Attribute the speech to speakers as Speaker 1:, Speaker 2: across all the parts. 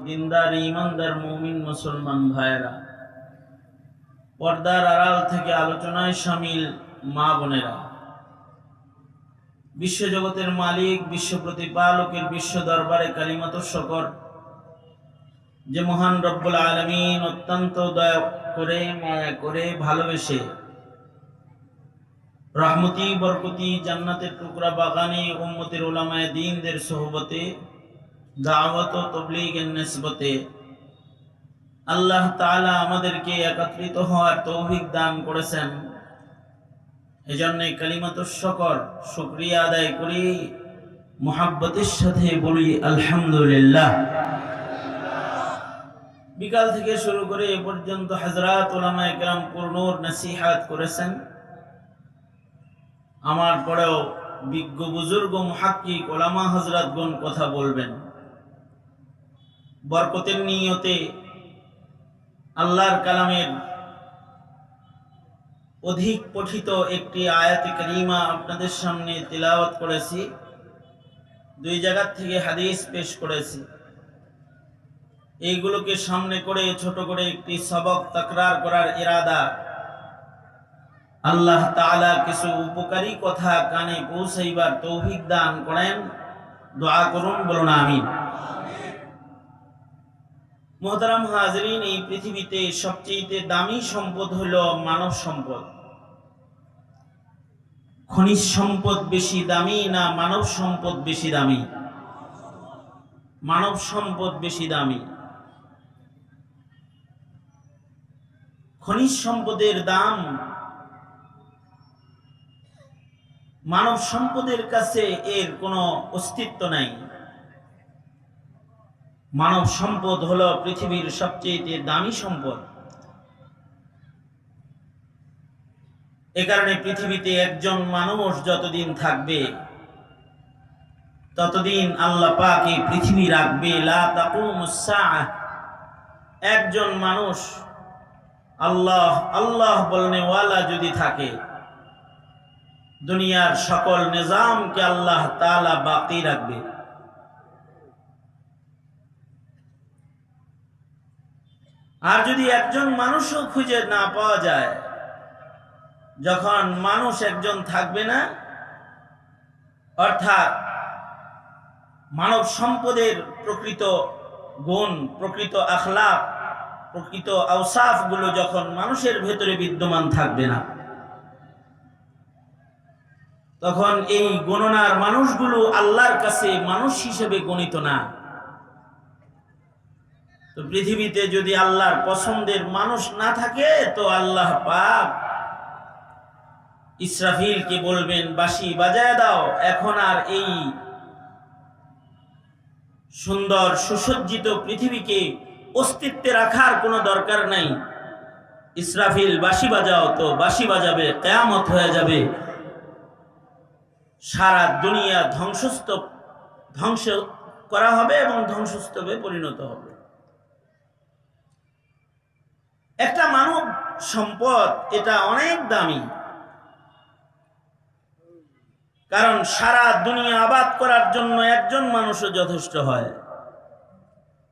Speaker 1: দিনদার ইমানদার মুমিন মুসলমান ভাইরা, পর্দার আড়াল থেকে আলোচনায় শামিল মা বোনেরা, বিশ্বজগতের মালিক বিশ্ব প্রতিপালকের বিশ্ব দরবারে কালিমাত শকর যে মহান রব্বুল আলামিন অত্যন্ত দয়া করে মায়া করে ভালোবেসে রহমতি বরকতি জান্নাতের টুকরা বাগানে উম্মতের উলামায়ে দ্বীনদের সোহবতে দাওয়াত ও তাবলীগের নিসবতে আল্লাহ তাআলা আমাদেরকে একত্রিত হওয়ার তৌফিক দান করেছেন। এজন্য কালিমাতুশ শুকর শুকরিয়া আদায় করি, মুহাব্বতের সাথে বলি আলহামদুলিল্লাহ। বিকাল থেকে শুরু করে এ পর্যন্ত হযরত উলামায়ে কেরাম পূর্ণর নসিহত করেছেন। আমার পরেও বিজ্ঞ বুজুর্গ মুহাক্কিক উলামা হযরতগণ কথা বলবেন। বরকতের নিয়তে আল্লাহর কালামের অধিক পঠিত একটি আয়াতে কারিমা আপনাদের সামনে তিলাওয়াত করেছি, দুই জায়গা থেকে হাদিস পেশ করেছি। এইগুলোকে সামনে করে ছোট করে একটি সবক তাকরার করার ইরাদা। আল্লাহ তাআলা কিছু উপকারী কথা কানে পৌঁছাইবার তৌফিক দান করেন। দোয়া করুন, বলুন আমিন। মোহতারাম হাজরিন, এই পৃথিবীতে সবচেয়ে দামি সম্পদ হলো মানব সম্পদ। খনিজ সম্পদ বেশি দামি না মানব সম্পদ বেশি দামি? মানব সম্পদ বেশি দামি। খনিজ সম্পদের দাম মানব সম্পদের কাছে এর কোনো অস্তিত্ব নাই। মানব সম্পদ হলো পৃথিবীর সবচেয়ে দামি সম্পদ। এ কারণে পৃথিবীতে একজন মানুষ যতদিন থাকবে ততদিন আল্লাহ পাক এই পৃথিবী রাখবে। লা তাকুমুস সাআহ। একজন মানুষ আল্লাহ আল্লাহ বলনেওয়ালা যদি থাকে, দুনিয়ার সকল নিজামকে আল্লাহ তাআলা বাকি রাখবে। আর যদি একজন মানুষও খুঁজে না পাওয়া যায়, যখন মানুষ একজন থাকবে না, অর্থাৎ মানব সম্পদের প্রকৃত গুণ, প্রকৃত আখলাক, প্রকৃত আওসাফ গুলো যখন মানুষের ভেতরে বিদ্যমান থাকবে না, তখন এই গণনার মানুষগুলো আল্লাহর কাছে মানুষ হিসেবে গণিত না। তো পৃথিবীতে যদি আল্লাহর পছন্দের মানুষ না থাকে, তো আল্লাহ পাক ইসরাফিলকে বলবেন, বাঁশি বাজায় দাও, এখন আর এই সুন্দর সুসজ্জিত পৃথিবীকে অস্তিত্বে রাখার কোনো দরকার নাই। ইসরাফিল বাঁশি বাজাও, তো বাঁশি বাজাবে, কিয়ামত হয়ে যাবে, সারা দুনিয়া ধ্বংস করা হবে এবং ধ্বংসস্তূপে পরিণত হবে। একটা মানব সম্পদ এটা অনেক দামি, কারণ সারা দুনিয়া আবাদ করার জন্য একজন মানুষও যথেষ্ট হয়,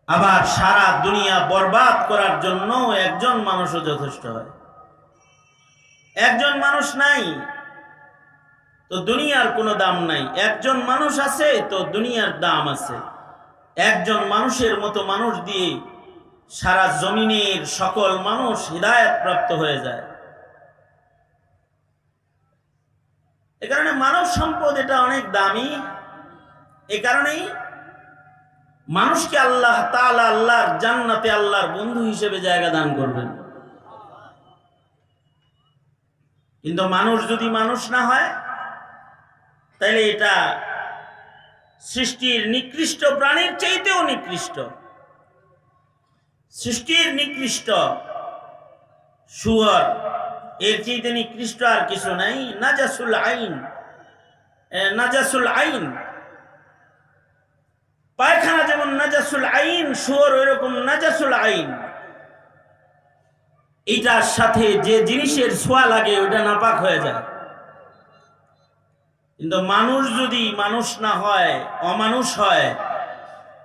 Speaker 1: আবার সারা দুনিয়া বরবাদ করার জন্য একজন মানুষও যথেষ্ট হয়। একজন মানুষ নাই তো দুনিয়ার কোনো দাম নাই, একজন মানুষ আছে তো দুনিয়ার দাম আছে। একজন মানুষের মতো মানুষ দিয়ে সারা জমিনের সকল মানুষ হিদায়াত প্রাপ্ত হয়ে যায়। এ কারণে মানব সম্পদ এটা অনেক দামি। এ কারণেই মানুষকে আল্লাহ তাআলা আল্লাহর জান্নাতে আল্লাহর বন্ধু হিসেবে জায়গা দান করবেন। কিন্তু মানুষ যদি মানুষ না হয়, তাহলে এটা সৃষ্টির নিকৃষ্ট প্রাণীর চাইতেও নিকৃষ্ট। সৃষ্টির নিকৃষ্ট শুয়োর, এর চাইতে নিকৃষ্ট আর কিছু নাই। নাজাসুল আইন, নাজাসুল আইন, পায়খানা যেমন নাজাসুল আইন, শুয়োর ওইরকম নাজাসুল আইন। এটার সাথে যে জিনিসের ছোঁয়া লাগে ওটা নাপাক হয়ে যায়। কিন্তু মানুষ যদি মানুষ না হয়, অমানুষ হয়,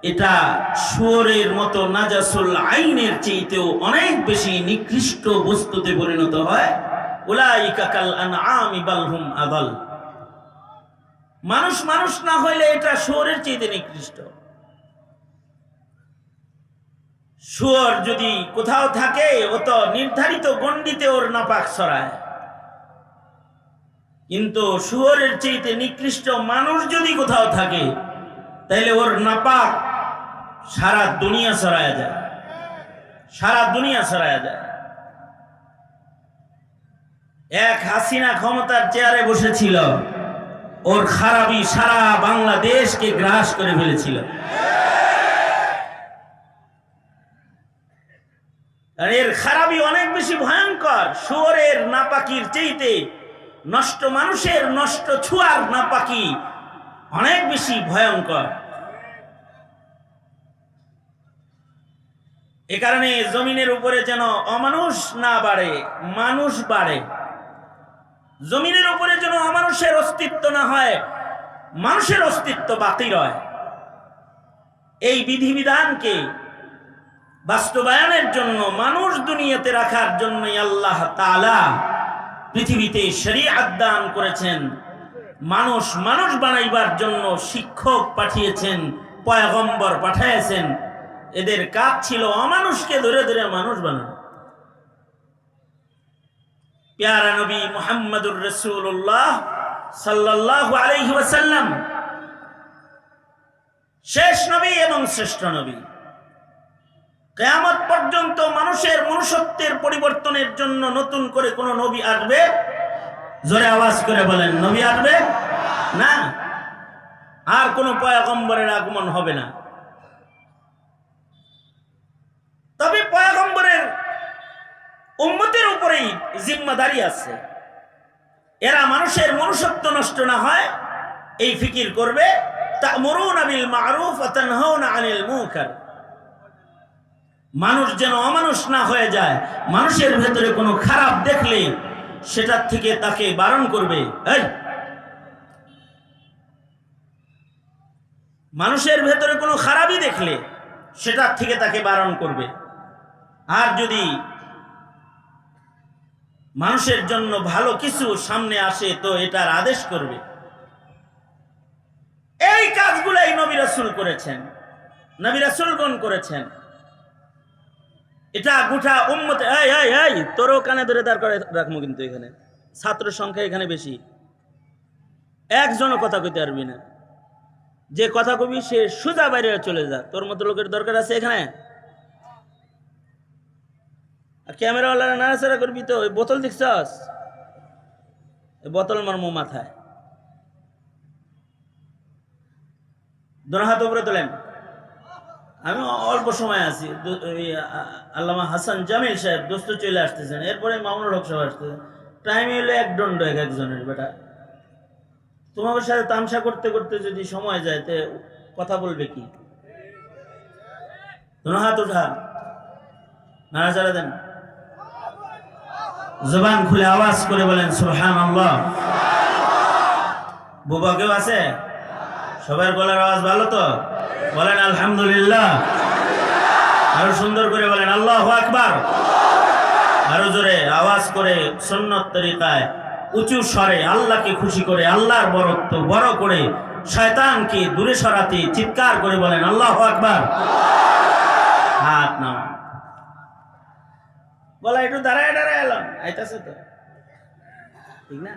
Speaker 1: এটা শুয়োরের মতো নাজাসুল আইনের চেয়েতেও অনেক বেশি নিকৃষ্ট বস্তুতে পরিণত হয়। উলাইকা কাল আনআমি বাল হুম আদাল। মানুষ মানুষ না হইলে এটা শুয়োরের চেয়েতে নিকৃষ্ট। শুয়োর যদি কোথাও থাকে ও তো নির্ধারিত গণ্ডিতে ওর নাপাক ছড়ায়, কিন্তু শুয়োরের চেয়েতে নিকৃষ্ট মানুষ যদি কোথাও থাকে তাইলে ওর নাপাক সারা দুনিয়া ছড়ায় যায়, সারা দুনিয়া ছড়ায় যায়। এক হাসিনা ক্ষমতার চেয়ারে বসেছিল, ওর খারাপি সারা বাংলাদেশকে গ্রাস করে ফেলেছিল। আর এর খারাপি অনেক বেশি ভয়ঙ্কর, শুয়োরের নাপাকির চেয়েতে নষ্ট মানুষের নষ্ট ছুয়ার নাপাকি অনেক বেশি ভয়ঙ্কর। এ কারণে জমিনের উপরে যেন অমানুষ না বাড়ে, মানুষ বাড়ে। জমিনের উপরে যেন অমানুষের অস্তিত্ব না হয়, মানুষের অস্তিত্ব বাকি রয়। এই বিধিবিধানকে বাস্তবায়নের জন্য, মানুষ দুনিয়াতে রাখার জন্যই আল্লাহ তাআলা পৃথিবীতে শরীয়ত দান করেছেন। মানুষ মানুষ বানাইবার জন্য শিক্ষক পাঠিয়েছেন, পয়গম্বর পাঠিয়েছেন। এদের কাজ ছিল অমানুষকে ধরে ধরে মানুষ বানানো। প্যারা নবী মুহাম্মদুর রাসূলুল্লাহ সাল্লাল্লাহু আলাইহি ওয়াসাল্লাম শেষ নবী এবং শ্রেষ্ঠ নবী। কিয়ামত পর্যন্ত মানুষের মনুষ্যত্বের পরিবর্তনের জন্য নতুন করে কোন নবী আসবে? জোরে আওয়াজ করে বলেন, নবী আসবে না। আর কোন পয়গম্বরের আগমন হবে না। তবে পয়গম্বরের উম্মতের উপরেই জিম্মাদারি আছে। এরা মানুষের মনুষ্যত্ব নষ্ট না হয় এই ফিকির করবে। তা'মুরুনা বিল মা'রুফ ওয়া তানহাউনা আনিল মুনকার। মানুষ যেন অমানুষ না হয়ে যায়, মানুষের ভেতরে কোনো খারাপ দেখলে সেটার থেকে তাকে বারণ করবে। মানুষের ভেতরে কোনো খারাপই দেখলে সেটার থেকে তাকে বারণ করবে। আর যদি মানুষের জন্য ভালো কিছু সামনে আসে তো এটার আদেশ করবে। এই কাজগুলাই নবী রাসূল করেছেন, নবী রাসূলগণ করেছেন। এটা গোটা উম্মতে তোরও কানে ধরে দাঁড় করে রাখবো, কিন্তু এখানে ছাত্র সংখ্যা এখানে বেশি, একজনও কথা কইতে পারবি না। যে কথা কবি সে সোজা বাইরে চলে যা। তোর মতো লোকের দরকার আছে এখানে। ক্যামেরাওয়ালারা নাড়াচাড়া করবি তো। ওই বোতল দেখছস, বোতল মারমো মাথায়। দোনো হাত উপরে তোলেন। আমি অল্প সময় আছি। আল্লামা হাসান জামিল সাহেব দোস্ত চলে আসতেছেন, এরপরে মামুনুল হক সাহেব আসতেছেন। টাইম হলো এক দণ্ড এক একজনের। বেটা তোমাদের সাথে তামসা করতে করতে যদি সময় যায় তে কথা বলবে কি? দোনো হাত উঠা, নাড়াচাড়া দেন, জবান খুলে আওয়াজ করে বলেন সুবহানাল্লাহ। বুবা কেউ আছে? সবার গলার আওয়াজ ভালো তো? বলেন আলহামদুলিল্লাহ। আরো সুন্দর করে বলেন আল্লাহু আকবার। আরো জোরে আওয়াজ করে সুন্নত তরিকায় উঁচু স্বরে আল্লাহকে খুশি করে, আল্লাহর বরত্ব বড় করে, শয়তানকে দূরে সরাতে চিৎকার করে বলেন আল্লাহু আকবার। হাত নাও, বলা একটু দাঁড়ায় দাঁড়ায় এলাম, আইতাছে তো ঠিক না?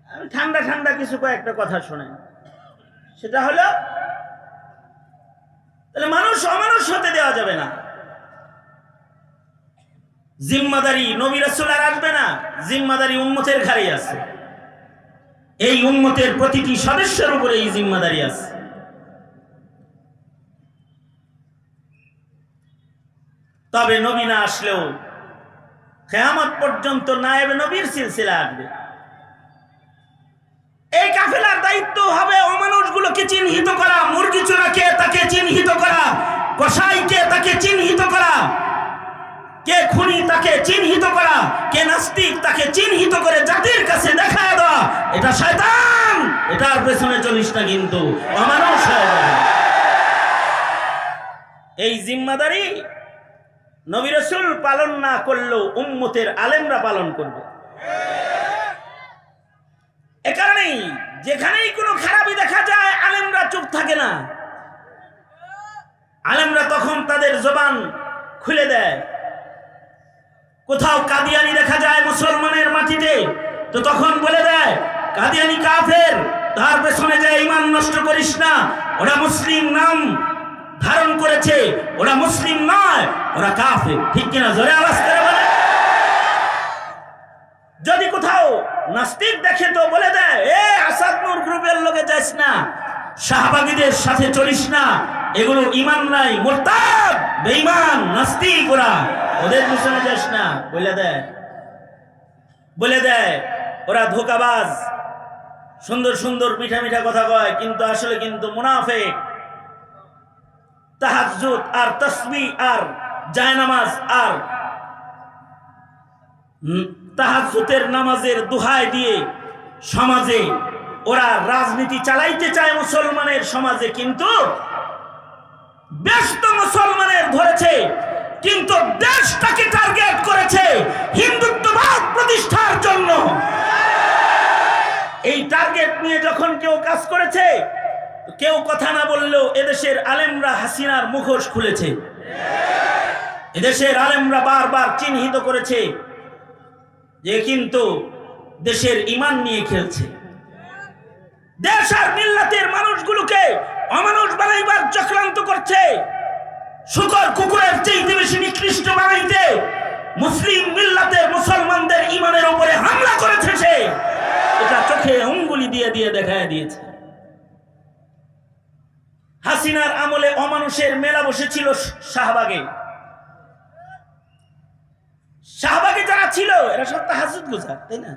Speaker 1: আমি ঠান্ডা ঠান্ডা কিছু কয়েকটা কথা শোনেন। সেটা হলো, তাহলে মানুষ অমানুষ হতে দেওয়া যাবে না। জিম্মাদারি নবী রাসূল আর আসবে না, জিম্মাদারি উম্মতের ঘাড়ে আছে। এই উম্মতের প্রতিটি সদস্যের উপরে এই জিম্মাদারি আছে। তবে নবী না আসলেও কিয়ামত পর্যন্ত নায়েব নবীর সিলসিলা আসবে। এই কাফেলার দায়িত্ব হবে অমানুষগুলোকে চিহ্নিত করা, মুরগি চোরাকে তাকে চিহ্নিত করা, কসাইকে তাকে চিহ্নিত করা, কে খুনি তাকে চিহ্নিত করা, কে নাস্তিক তাকে চিহ্নিত করে জাতির কাছে দেখায় দেওয়া। এটা শয়তান, এটার পেছনে চলিস না, কিন্তু অমানুষ হয়ে যাবে। এই জিম্মাদারি নবী রাসূল পালন না করলেও উম্মতের আলেমরা পালন করবে। এ কারণেই যেখানেই কোনো খারাপি দেখা যায় আলেমরা চুপ থাকে না, আলেমরা তখন তাদের জবান খুলে দেয়। কোথাও কাদিয়ানি দেখা যায় মুসলমানের মাটিতে, তো তখন বলে দেয় কাদিয়ানি কাফের, তার পেছনে যায় ঈমান নষ্ট করিস না, ওরা মুসলিম নাম ধারণ করেছে, ওরা মুসলিম নয়, ওরা কাফের। ঠিক কিনা? জোরে আওয়াজ করে বলে। যদি কোথাও নাস্তিক দেখে তো বলে দেয় এ আসাদ নূর গ্রুপের লোকে যাস না, শাহবাগীদের সাথে চলিস না, এগুলো ঈমান নাই, মুরতাদ, বেঈমান, নাস্তিক, ওরা, ওদের পিছনে যাস না বলে দেয়। ওরা ধোঁকাবাজ, সুন্দর সুন্দর মিঠা মিঠা কথা কয়, কিন্তু আসলে কিন্তু মুনাফিক। তাহাজ্জুদ আর তাসবিহ আর জায়নামাজ আর তাহাজ্জুদের নামাজের দোহাই দিয়ে সমাজে ওরা রাজনীতি চালাইতে চায় মুসলমানের সমাজে, কিন্তু ব্যস্ত মুসলমানের ধরেছে, কিন্তু দেশটাকে টার্গেট করেছে হিন্দুত্ববাদ প্রতিষ্ঠার জন্য। এই টার্গেট নিয়ে যখন কেউ কাজ করেছে, কেউ কথা না বললেও এদেশের আলেমরা হাসিনার মুখোশ খুলেছে। এদেশের আলেমরা বারবার চিহ্নিত করেছে যে কিন্তু দেশের ঈমান নিয়ে খেলছে, দেশ আর মিল্লাতের মানুষগুলোকে অমানুষ বানাইবার চক্রান্ত করছে, শুকর কুকুরের চেয়ে বেশি নিকৃষ্ট বানাইতে মুসলিম মিল্লাতের মুসলমানদের ঈমানের উপরে হামলা করেছে। সে এটা চোখে অঙ্গুলি দিয়ে দিয়ে দেখায় দিয়েছে। হাসিনার আমলে অমানুষের মেলা বসেছিল শাহবাগে। শাহবাগে যারা ছিল এরা সব তাহাজ্জুদ গুজার, তাই না?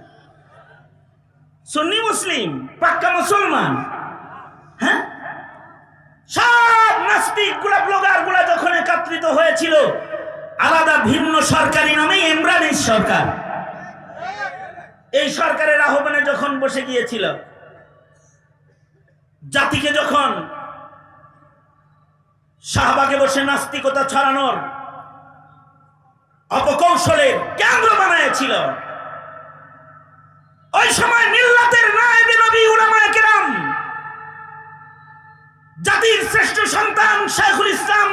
Speaker 1: সুন্নি মুসলিম, পাক্কা মুসলমান। হ্যাঁ, সব নাস্তিক গুলা, ব্লগার গুলা যখন একত্রিত হয়েছিল আলাদা ভিন্ন সরকারি নামে ইমরানের সরকার, এই সরকারের আহ্বানে যখন বসে গিয়েছিল, জাতিকে যখন শাহবাগে বসে নাস্তিকতা ছড়ানোর অপকৌশলের কেন্দ্র বানাইছিল, ওই সময় মিল্লাতের নায়েবে নবী উলামায়ে কেরাম, জাতির শ্রেষ্ঠ সন্তান শাইখুল ইসলাম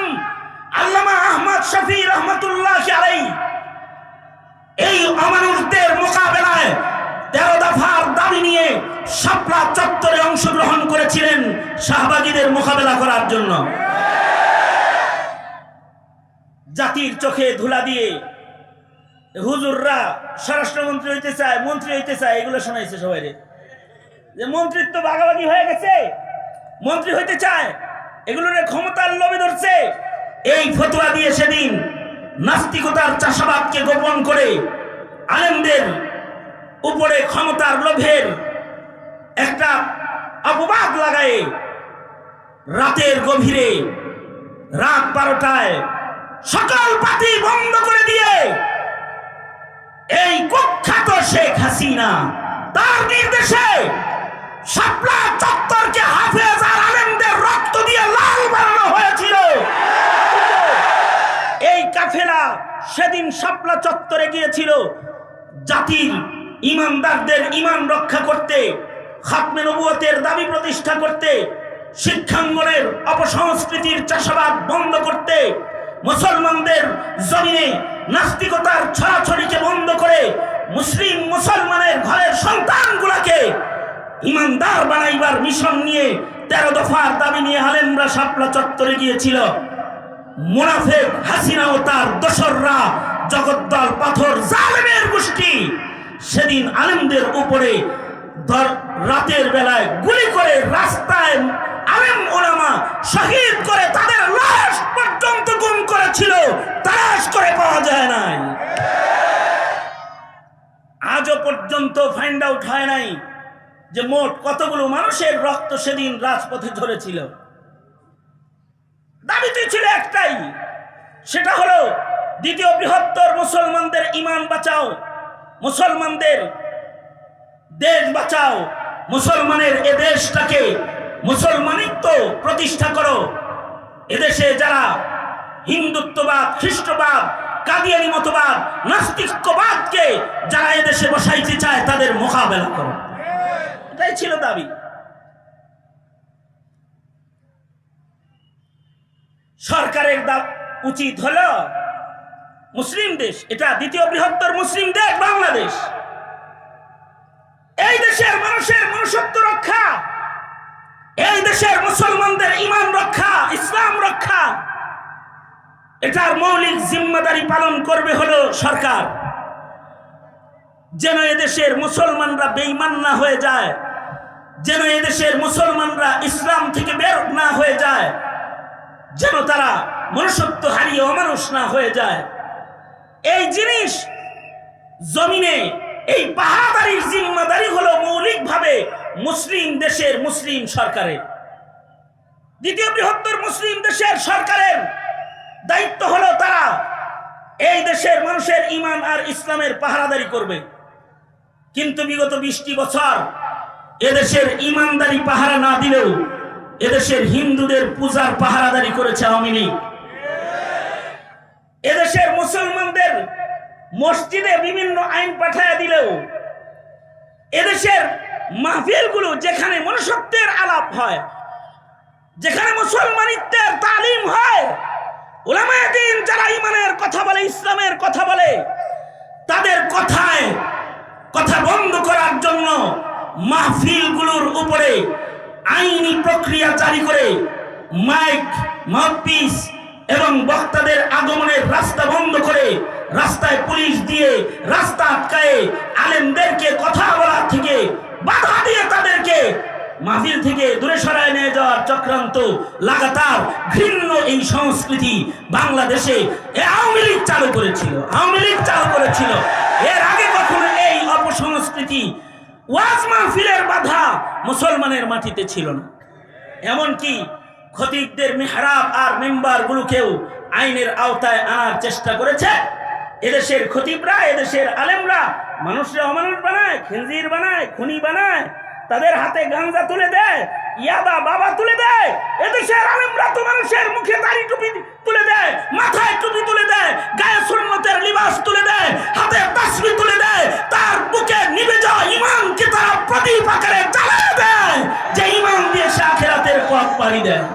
Speaker 1: আল্লামা আহমদ শফি রহমাতুল্লাহ আলাইহি এই অমানুষদের মোকাবেলায় 13 দফার দাবি নিয়ে শাপলা চত্বরে অংশগ্রহণ করেছিলেন শাহবাগীদের মোকাবেলা করার জন্য। জাতির চোখে ধুলা দিয়ে হুজুররা স্বরাষ্ট্রমন্ত্রী হইতে চায়, মন্ত্রী হইতে চায়, এগুলো শোনাইছে সবাই, যে মন্ত্রিত্ব ভাগাভাগি হয়ে গেছে, মন্ত্রী হইতে চায়, এগুলোর ক্ষমতার লোভে ধরছে। এই ফতোয়া দিয়ে সেদিন নাস্তিকতার চাষাবাদকে গোপন করে আলেমদের উপরে ক্ষমতার লোভের একটা অপবাদ লাগায় রাতের গভীরে, রাত 12টায় সকল বাতি বন্ধ করে দিয়ে এই কুখ্যাত শেখ হাসিনা তার নির্দেশে শাপলা চত্বরকে হাফেজ আর আলেমদের রক্ত দিয়ে লাল বানানো হয়েছিল। এই কাফেলা সেদিন শাপলা চত্বরে গিয়েছিল জাতির ইমানদারদের ঈমান রক্ষা করতে, খাতমে নবুয়তের দাবি প্রতিষ্ঠা করতে, শিক্ষাঙ্গনের অপসংস্কৃতির চাষাবাদ বন্ধ করতে, মুসলমানদের জমিনে নাস্তিকতার ছড়াছড়িকে বন্ধ করে মুসলিম মুসলমানের ঘরের সন্তানগুলোকে ইমানদার বানাইবার মিশন নিয়ে 13 দফার দাবি নিয়ে আলেমরা শাপলা চত্বরে গিয়েছিল। মুনাফিক হাসিনা ও তার দোসররা, জগদ্দল পাথর জালেমের গোষ্ঠী সেদিন আলেমদের উপরে রাতের বেলায় গুলি করে রাস্তায় আলেম ওলামা শহীদ করে তাদের লাশ পর্যন্ত গুম করেছিল, তালাশ করে পাওয়া যায় নাই। আজও পর্যন্ত ফাইন্ড আউট হয় নাই যে মোট কতগুলো মানুষের রক্ত সেদিন রাজপথে ঝরেছিল। দাবিটি ছিল একটাই, সেটা হলো দ্বিতীয় বৃহত্তর মুসলমানদের ঈমান বাঁচাও, মুসলমানদের দেশ বাঁচাও, মুসলমানের এ দেশটাকে মুসলমানিত্ব প্রতিষ্ঠা করো। এদেশে যারা হিন্দুত্ববাদ, খ্রিস্টবাদ, কাদিয়ানি মতবাদ, নাস্তিকবাদকে যারা এদেশে বসাইতে চায় তাদের মোকাবেলা করো, এটাই ছিল দাবি। সরকারের উচিত হলো মুসলিম দেশ, এটা দ্বিতীয় বৃহত্তর মুসলিম দেশ বাংলাদেশ, এই দেশের মানুষের মনুষ্যত্ব রক্ষা, এই দেশের মুসলমানদের ঈমান রক্ষা, ইসলাম রক্ষা, এটার মৌলিক জিম্মাদারি পালন করবে হলো সরকার। যেন এদেশের মুসলমানরা বেঈমান না হয়ে যায়, যেন এদেশের মুসলমানরা ইসলাম থেকে বের না হয়ে যায়, যেন তারা মনুষ্যত্ব হারিয়ে অমানুষ না হয়ে যায়, এই জিনিস জমিনে এই পাহাড়ারির জিম্মাদারি হলো মৌলিকভাবে মুসলিম দেশের মুসলিম সরকারের। দ্বিতীয় বৃহত্তর মুসলিম দেশের সরকারের দায়িত্ব হলো তারা এই দেশের মানুষের ঈমান আর ইসলামের পাহারাদারি করবে। কিন্তু বিগত 20টি বছর এদেশের ঈমানদারি পাহারা না দিলেও এদেশের হিন্দুদের পূজার পাহারাদারি করেছে আওয়ামী লীগ। এদেশের মুসলমানদের মসজিদে বিভিন্ন আইন পাঠায়া দিলেও এদেশের মাহফিলগুলো যেখানে মনুষ্যত্বের আলাপ হয়, যেখানে মুসলমানিত্বের তালিম হয়, উলামায়ে দ্বীন যারা ঈমানের কথা বলে, ইসলামের কথা বলে, তাদের কথা বন্ধ করার জন্য মাহফিলগুলোর উপরে আইনি প্রক্রিয়া জারি করে মাইক, মাউথপিস এবং বক্তাদের আগমনের রাস্তা বন্ধ করে, রাস্তায় পুলিশ দিয়ে রাস্তা আটকায়ে আলেমদেরকে কথা বলার থেকে বাধা দিয়ে তাদেরকে মাহফিল থেকে দূরে সরায় নিয়ে যাওয়ার চক্রান্ত লাগাতার ঘৃণ্য এই সংস্কৃতি বাংলাদেশে আওয়ামী লীগ চালু করেছিল। এর আগে কখনো এই অপসংস্কৃতি ওয়াজ মাহফিলের বাধা মুসলমানের মাটিতে ছিল না। এমনকি খতিবদের মিহরাব আর মেম্বারগুলোকেও আইনের আওতায় আনার চেষ্টা করেছে। এদেশের খতিবরা, এদেশের আলেমরা মানুষরা অমানুষ বানায়, খিনজির বানায়, খুনি বানায়, তাদের হাতে গাঞ্জা তুলে দেয়, ইয়াবা বাবা তুলে দেয়। এদেশের আলেমরা তো মানুষের মুখে দাড়ি টুপি তুলে দেয়, মাথায় টুপি তুলে দেয়, গায়ে সুন্নতের লিবাস তুলে দেয়, হাতে তাসবিহ তুলে দেয়, তার বুকে নিভে যাওয়া ঈমানকে তারা প্রদীপ আকারে জ্বালিয়ে দেয়, যে ঈমান দিয়ে সে আখিরাতের পথ পাড়ি দেয়।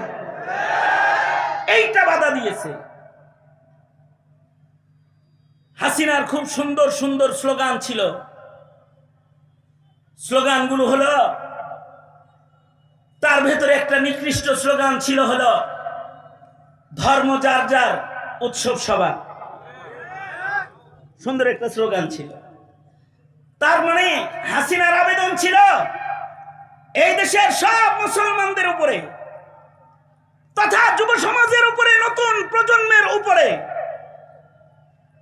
Speaker 1: এইটা বাধা দিয়েছে। হাসিনার খুব সুন্দর সুন্দর স্লোগান ছিল। স্লোগানগুলো হলো, তার ভেতরে একটা নিকৃষ্ট স্লোগান ছিল হলো ধর্ম যার যার, উৎসব সভা। সুন্দর একটা স্লোগান ছিল। তার মানে হাসিনার আবেদন ছিল এই দেশের সব মুসলমানদের উপরে তথা যুব সমাজের উপরে, নতুন প্রজন্মের উপরে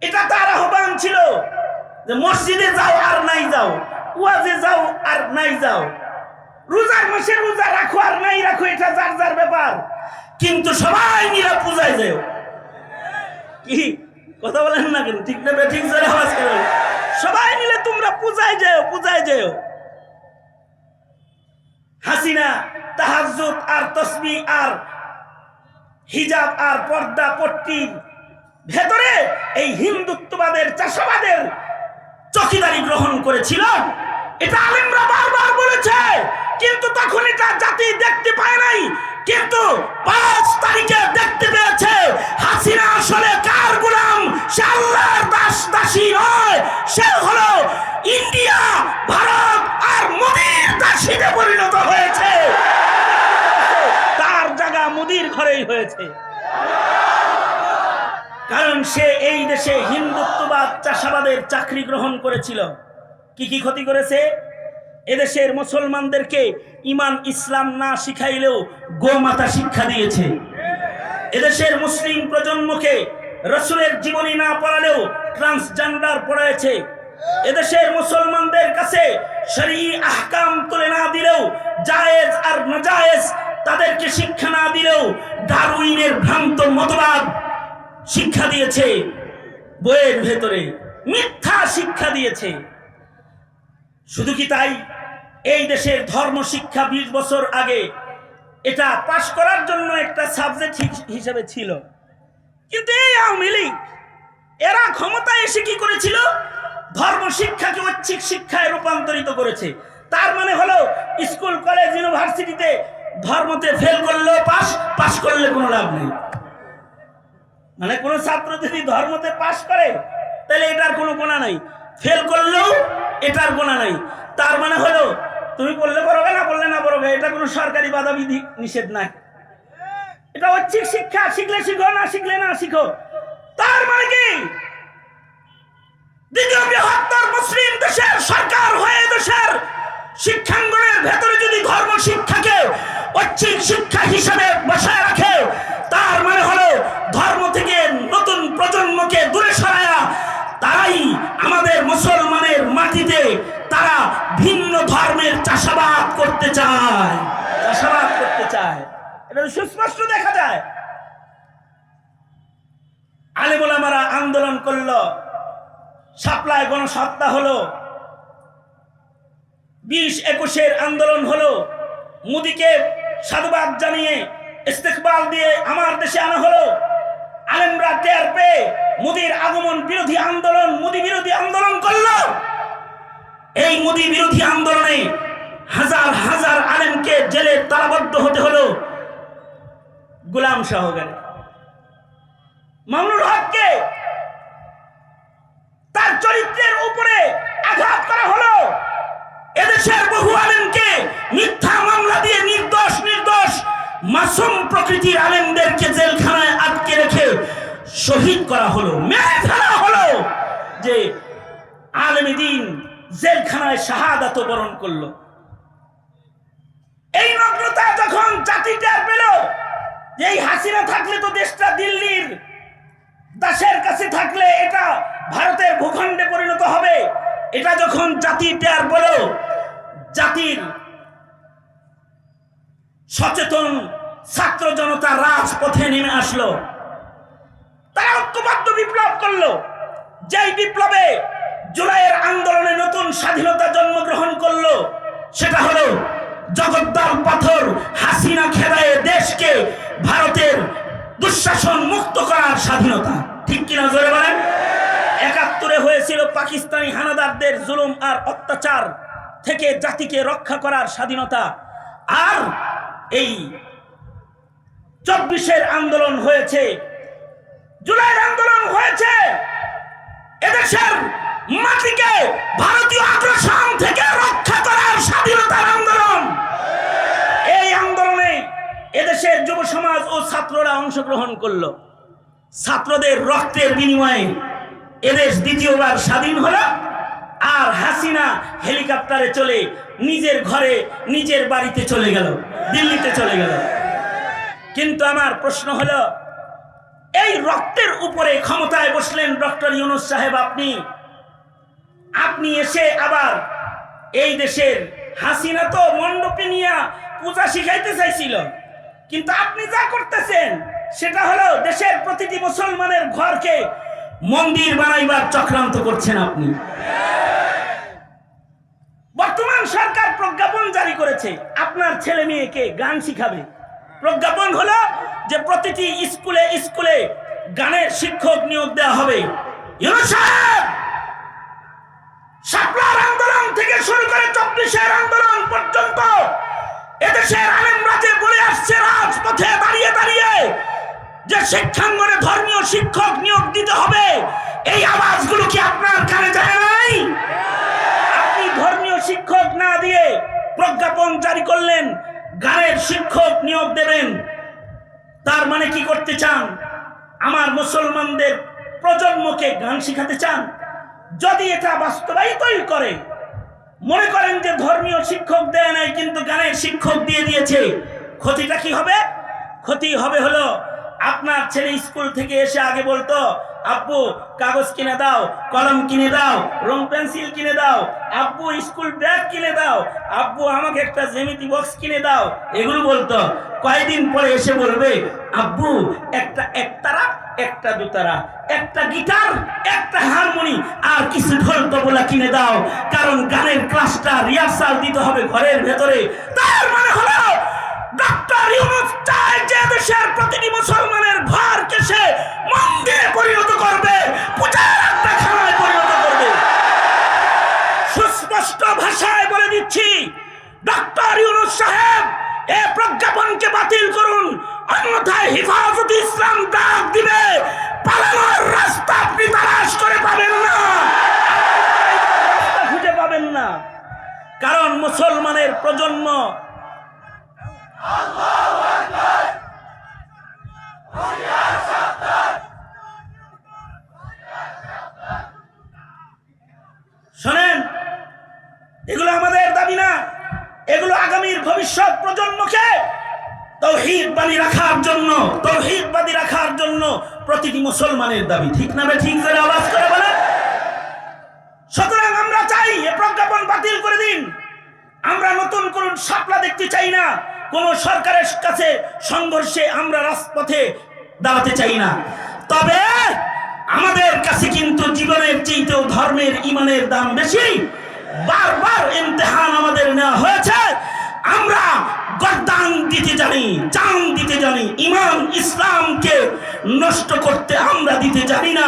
Speaker 1: এটা তার আহ্বান ছিল যে মসজিদে যাও আর নাই যাও, ওয়াজে যাও আর নাই যাও, রোজার মাসে রোজা রাখো আর নাই রাখো, এটা যার যার ব্যাপার, কিন্তু সবাই মিলে পূজায় যাও। কি কথা বলেন না কেন? ঠিক না? ঠিক জোরে আওয়াজ করো। সবাই মিলে তোমরা পূজায় যাও। হাসিনা তাহাজ্জুদ আর তাসবিহ আর হিজাব আর পর্দা পট্টির ভেতরে এই হিন্দুত্ববাদের, চাষাবাদের চকিদারি গ্রহণ করেছিল। এটা আলেমরা বারবার বলেছে, কিন্তু তখন এটা জাতি দেখতে পায় নাই। কিন্তু 5 তারিখে দেখতে পেয়েছে হাসিনা আসলে কার গোলাম। সে আল্লাহর দাসী নয়, সে হলো ইন্ডিয়া, ভারত আর মোদির দাসীতে পরিণত হয়েছে। তার জায়গা মোদির ঘরেই হয়েছে, কারণ সে এই দেশে হিন্দুত্ববাদ, চাষাবাদের চাকরি গ্রহণ করেছিল। কি কি ক্ষতি করেছে? এদেশের মুসলমানদেরকে ঈমান ইসলাম না শিখাইলেও গোমাতা শিক্ষা দিয়েছে। এদেশের মুসলিম প্রজন্মকে রাসূলের জীবনী না পড়ালেও ট্রান্সজেন্ডার পড়াইছে। এদেশের মুসলমানদের কাছে শরঈ আহকাম তুলে না দিলেও, জায়েজ আর নাজায়েজ তাদেরকে শিক্ষা না দিলেও ডারউইনের ভ্রান্ত মতবাদ শিক্ষা দিয়েছে। বইয়ের ভেতরে মিথ্যা শিক্ষা দিয়েছে। শুধু কি তাই? এই দেশের ধর্ম শিক্ষা 20 বছর আগে এটা পাশ করার জন্য একটা সাবজেক্ট হিসেবে ছিল, কিন্তু এই আওয়ামী লীগ এরা ক্ষমতায় এসে কি করেছিল? ধর্ম শিক্ষাকে ঐচ্ছিক শিক্ষায় রূপান্তরিত করেছে। তার মানে হলো স্কুল কলেজ ইউনিভার্সিটিতে ধর্মতে ফেল করলেও পাস করলে কোনো লাভ নেই। মানে কোনো ছাত্র যদি ধর্মতে পাস করে তাহলে এটার কোনো গুণা নাই, ফেল করলেও এটার গুণা নাই। তার মানে হলো তুমি পড়লে পড়বে, না পড়লে না পড়বে, এটা কোনো সরকারি বাধা বিধি নিষেধ নাই। এটা ঐচ্ছিক শিক্ষা, শিখলে শিখো, না শিখলে না শিখো। তার মানে কি দ্বিতীয় বৃহত্তর মুসলিম দেশের সরকার হয়ে দেশের শিক্ষাঙ্গনের ভেতরে যদি ধর্ম শিক্ষাকে ঐচ্ছিক শিক্ষা হিসেবে বসায় রাখে, তার মানে হলো ধর্ম থেকে নতুন প্রজন্মকে দূরে সরায়া তারাই আমাদের মুসলমানের মাটিতে তারা ভিন্ন ধর্মের চাষাবাদ করতে চায়, এটা সুস্পষ্ট দেখা যায়। আলেম ওলামারা আন্দোলন করলো, শাপলায় গণহত্যা হলো, 20-21 আন্দোলন হলো, মোদিকে সাধুবাদ জানিয়ে ইস্তেকবাল দিয়ে আমার দেশে আনা হলো। আলেমরা টের পেয়ে মোদির আগমন বিরোধী আন্দোলন, মোদি বিরোধী আন্দোলন করলো। এই মোদি বিরোধী আন্দোলনে হাজার হাজার আলেমকে জেলে তালাবদ্ধ হতে হলো। গোলাম সহকারে মামুনুল হককে তার চরিত্রের উপরে আঘাত করা হলো। এদেশের বহু আলেমকে মিথ্যা মামলা দিয়ে নির্দোষ মাসুম প্রকৃতির আলেমদেরকে জেলখানায় আটকে রেখে শহীদ করা হলো, মেরে ফেলা হলো। যে আলেমী দ্বীন জেলখানায় শাহাদাত বরণ করলো। এই নগ্নতা যখন জাতি টের পেল যে এই হাসিনা থাকলে তো দেশটা দিল্লির দাসের কাছে থাকলে এটা ভারতের ভূখণ্ডে পরিণত হবে, এটা যখন জাতি টের পেল, জাতির সচেতন ছাত্র জনতা রাজপথে নেমে আসলো। তারা ঐক্যবদ্ধ বিপ্লব করলো। যেই বিপ্লবে জুলাইয়ের আন্দোলনে নতুন স্বাধীনতা জন্মগ্রহণ করলো, সেটা হলো জগদ্দল পাথর হাসিনা খেদায়ে দেশকে ভারতের দুঃশাসন মুক্ত করার স্বাধীনতা। ঠিক কিনা জোরে বলেন? 71-এ হয়েছিল পাকিস্তানি হানাদারদের জুলুম আর অত্যাচার থেকে জাতিকে রক্ষা করার স্বাধীনতা। আর এই 24-এর আন্দোলন হয়েছে, জুলাইয়ের আন্দোলন হয়েছে এদেশের মাটিকে ভারতীয় আগ্রাসন থেকে রক্ষা করার স্বাধীনতার আন্দোলন। এই আন্দোলনে এদেশের যুব সমাজ ও ছাত্ররা অংশগ্রহণ করলো। ছাত্রদের রক্তের বিনিময়ে এদেশ দ্বিতীয়বার স্বাধীন হলো। আর হাসিনা হেলিকপ্টারে চলে নিজের ঘরে নিজের বাড়িতে চলে গেল, দিল্লিতে চলে গেল। কিন্তু আমার প্রশ্ন হলো, এই রক্তের উপরে ক্ষমতায় বসলেন ডক্টর ইউনূস সাহেব, আপনি এসে আবার এই দেশের হাসিনা তো মণ্ডপে নিয়ে পূজা শিখাইতে চাইছিল, কিন্তু আপনি যা করতেছেন সেটা হলো দেশের প্রতিটি মুসলমানের ঘরকে মন্দির বানাইবার চক্রান্ত করছেন আপনি। বর্তমান সরকার প্রজ্ঞাপন জারি করেছে আপনার ছেলে মেয়েকে গান শিখাবে। প্রজ্ঞাপন হলো যে প্রতিটি স্কুলে স্কুলে গানের শিক্ষক নিয়োগ দেওয়া হবে। ইউনূস সাহেব, শাপলার আন্দোলন থেকে শুরু করে 24-এর আন্দোলন পর্যন্ত এদেশের আলেমরা যে বলে আসছে রাজপথে দাঁড়িয়ে দাঁড়িয়ে যে শিক্ষাঙ্গনে ধর্মীয় শিক্ষক নিয়োগ দিতে হবে, এই আওয়াজগুলো কি আপনার কানে যায় নাই? আপনি ধর্মীয় শিক্ষক না দিয়ে প্রজ্ঞাপন জারি করলেন গানের শিক্ষক নিয়োগ দেবেন। তার মানে কি করতে চান? আমার মুসলমানদের প্রজন্মকে গান শিখাতে চান? যদি এটা বাস্তবায়িতই করে, মনে করেন যে ধর্মীয় শিক্ষক দেয় নাই কিন্তু গানের শিক্ষক দিয়ে দিয়েছে, ক্ষতিটা কি হবে? ক্ষতি হবে হলো আপনার ছেলে স্কুল থেকে এসে আগে বলতো, আব্বু কাগজ কিনে দাও, কলম কিনে দাও, রং পেন্সিল কিনে দাও, আব্বু স্কুল ব্যাগ কিনে দাও, আব্বু আমাকে একটা জ্যামিতি বক্স কিনে দাও, এগুলো বলতো। কয়েকদিন পরে এসে বলবে, আব্বু একটা একতারা, একটা দুতারা, একটা গিটার, একটা হারমোনি আর কিছু ঢোল তবলা কিনে দাও, কারণ গানের ক্লাসটা রিহার্সাল দিতে হবে ঘরের ভেতরে। তার মানে হলো ডক্টর ইউনূস চায় যে দেশের প্রতিটি মুসলমানের ঘরকে সে মন্দিরে পরিণত করবে, পূজার আড্ডাখানায় পরিণত করবে। সুস্পষ্ট ভাষায় বলে দিচ্ছি, ডক্টর ইউনূস সাহেব এই প্রজ্ঞাপনকে বাতিল করুন, অন্যথায় হেফাজতে ইসলাম ডাক দিবে। পালানোর রাস্তা আপনি তালাশ করে পাবেন না, রাস্তা খুঁজে পাবেন না। কারণ মুসলমানের প্রজন্ম শোনেন, এগুলো আমাদের দাবি না, এগুলো আগামীর ভবিষ্যৎ প্রজন্মকে তাওহীদবাদী রাখার জন্য প্রতিটি মুসলমানের দাবি। ঠিক না বে ঠিক করে আওয়াজ করে বলেন। সুতরাং আমরা চাই এই প্রজ্ঞাপন বাতিল করে দিন। আমরা নতুন কোন শাপলা দেখতে চাই না, কোন সরকারের কাছে সংঘর্ষে আমরা রাজপথে দাঁড়াতে চাই না। তবে আমাদের কাছে কিন্তু জীবনের চেয়েও ধর্মের, ইমানের দাম বেশি। বারবার ইমতিহান আমাদের নেওয়া হয়েছে, আমরা গর্দান দিতে জানি, জান দিতে জানি, ইমান ইসলামকে নষ্ট করতে আমরা দিতে জানি না।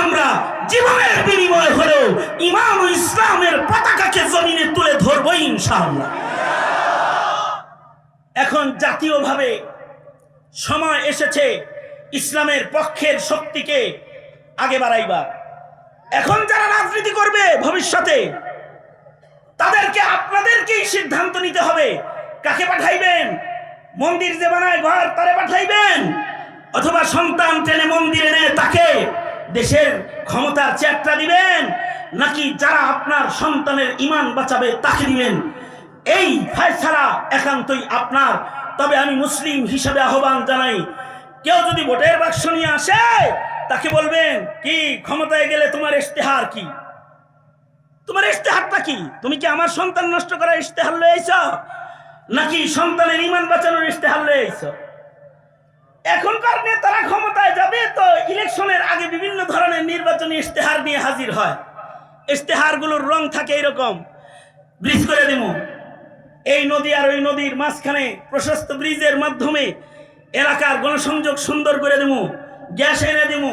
Speaker 1: আমরা জীবনের বিনিময় হলেও ইমান ও ইসলামের পতাকাকে জমিনে তুলে ধরবো ইনশাআল্লাহ। এখন জাতীয়ভাবে সময় এসেছে ইসলামের পক্ষের শক্তিকে আগে বাড়াইবা। এখন যারা রাজনীতি করবে ভবিষ্যতে, তাদেরকে আপনাদেরকেই সিদ্ধান্ত নিতে হবে কাকে পাঠাইবেন। মন্দির যে বানায় ঘর তারে পাঠাইবেন, অথবা সন্তান টেনে মন্দিরে নেয় তাকে দেশের ক্ষমতার চেয়ারটা দিবেন, নাকি যারা আপনার সন্তানের ঈমান বাঁচাবে তাকে দিবেন। এই ফয়সালা একান্তই আপনার। তবে আমি মুসলিম হিসেবে আহ্বান জানাই, কেউ যদি ভোটের বাক্স নিয়ে আসে তাকে বলবেন, কি ক্ষমতায় গেলে তোমার ইশতেহার কি? তোমার ইশতেহারটা কি? তুমি কি আমার সন্তান নষ্ট করার ইশতেহার লয়ে আইছো, নাকি সন্তানের ঈমান বাঁচানোর ইশতেহার লয়ে আইছো? এখনকার নেতারা ক্ষমতায় যাবে তো ইলেকশনের আগে বিভিন্ন ধরনের নির্বাচনী ইশতেহার নিয়ে হাজির হয়। ইশতেহারগুলোর রং থাকে এরকম, ব্রিজ করে দেবো, এই নদী আর ওই নদীর মাঝখানে প্রশস্ত ব্রিজের মাধ্যমে এলাকার গণসংযোগ সুন্দর করে দেবো, গ্যাস এনে দেবো,